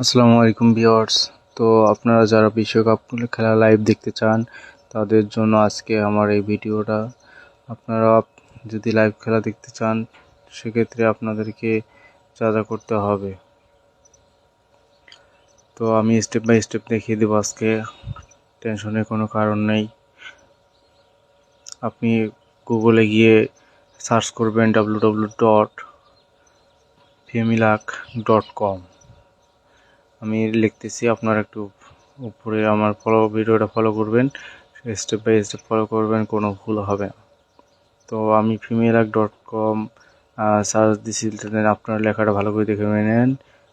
আসসালামু আলাইকুম ভিউয়ার্স। তো আপনারা যারা বিশ্বকাপ খেলা লাইভ দেখতে চান তাদের জন্য আজকে আমার এই ভিডিওটা। আপনারা যদি লাইভ খেলা দেখতে চান সেক্ষেত্রে আপনাদেরকে যা যা করতে হবে তো আমি স্টেপ বাই স্টেপ দেখিয়ে দেবো আজকে। টেনশনের কোনো কারণ নেই। আপনি গুগলে গিয়ে সার্চ করবেন www.femiluck.com। আমি লিখতেছি, আপনারা একটু উপরে আমার ভিডিওটা ফলো করবেন, স্টেপ বাই স্টেপ ফলো করবেন, কোনো ভুল হবে না। তো আমি femiluck.com সার্চ দিছি, আপনার লেখাটা ভালো করে দেখে নেন।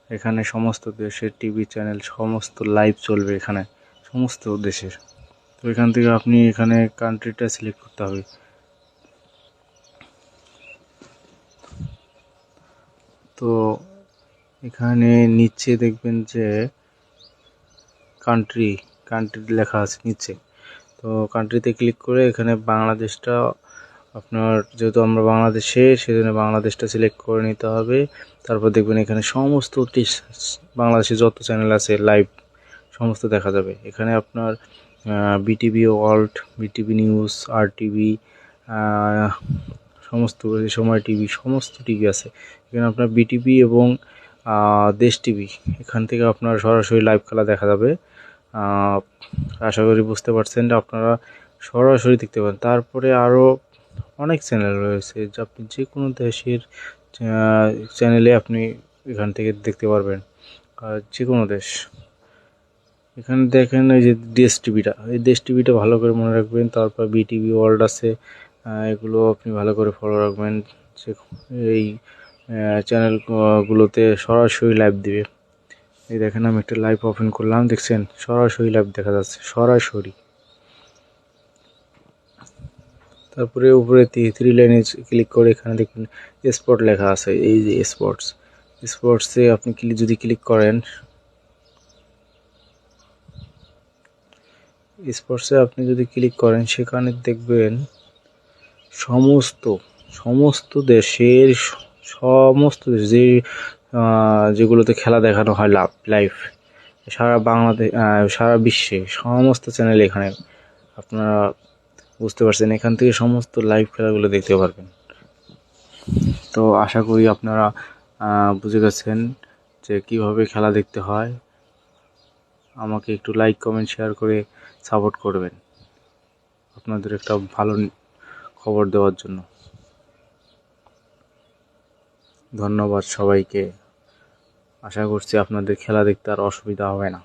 এখানে সমস্ত দেশের টিভি চ্যানেল সমস্ত লাইভ চলবে, এখানে সমস্ত দেশের। তো এখান থেকে আপনি এখানে কান্ট্রিটা সিলেক্ট করতে হবে। তো এখানে নিচে দেখবেন যে কান্ট্রি লেখা আছে নিচে। তো কান্ট্রিতে ক্লিক করে এখানে বাংলাদেশটা, আপনার যেহেতু আমরা বাংলাদেশে, সেজন্য বাংলাদেশটা সিলেক্ট করে নিতে হবে। তারপর দেখবেন এখানে সমস্ত বাংলাদেশে যত চ্যানেল আছে লাইভ সমস্ত দেখা যাবে। এখানে আপনার BTV world, BTV news, RTV, সমস্ত সময় টিভি, সমস্ত টিভি আছে। এখানে আপনার বিটিভি এবং দেশ টিভি, এখান থেকে আপনার সরাসরি লাইভ খেলা দেখা যাবে। আশা করি বুঝতে পারছেন, আপনারা সরাসরি দেখতে পারেন। তারপরে আরও অনেক চ্যানেল রয়েছে, যা আপনি যে কোনো দেশের চ্যানেলে আপনি এখান থেকে দেখতে পারবেন, যে কোনো দেশ। এখানে দেখেন এই যে দেশ টিভিটা, এই দেশ টিভিটা ভালো করে মনে রাখবেন। তারপর বিটিভি ওয়ার্ল্ড আছে, এগুলো আপনি ভালো করে ফলো রাখবেন। যে এই চ্যানেলগুলোতে সরাসরি লাইভ দিবে। এই দেখেন আমি একটা লাইভ ওপেন করলাম, দেখছেন সরাসরি লাইভ দেখা যাচ্ছে, সরাসরি। তারপরে উপরে থ্রি লাইনে ক্লিক করে এখানে দেখবেন স্পোর্ট লেখা আছে, এই যে স্পোর্টসে আপনি যদি ক্লিক করেন, সেখানে দেখবেন সমস্ত দেশের যে যেগুলোতে খেলা দেখানো হয় লাইভ, সারা বাংলাদেশ, সারা বিশ্বে সমস্ত চ্যানেল এখানে আপনারা বুঝতে পারছেন। এখান থেকে সমস্ত লাইভ খেলাগুলো দেখতে পারবেন। তো আশা করি আপনারা বুঝে গেছেন যে কিভাবে খেলা দেখতে হয়। আমাকে একটু লাইক, কমেন্ট, শেয়ার করে সাপোর্ট করবেন আপনাদের একটা ভালো খবর দেওয়ার জন্য। ধন্যবাদ সবাইকে। আশা করছি আপনাদের খেলা দেখতে আর অসুবিধা হবে না।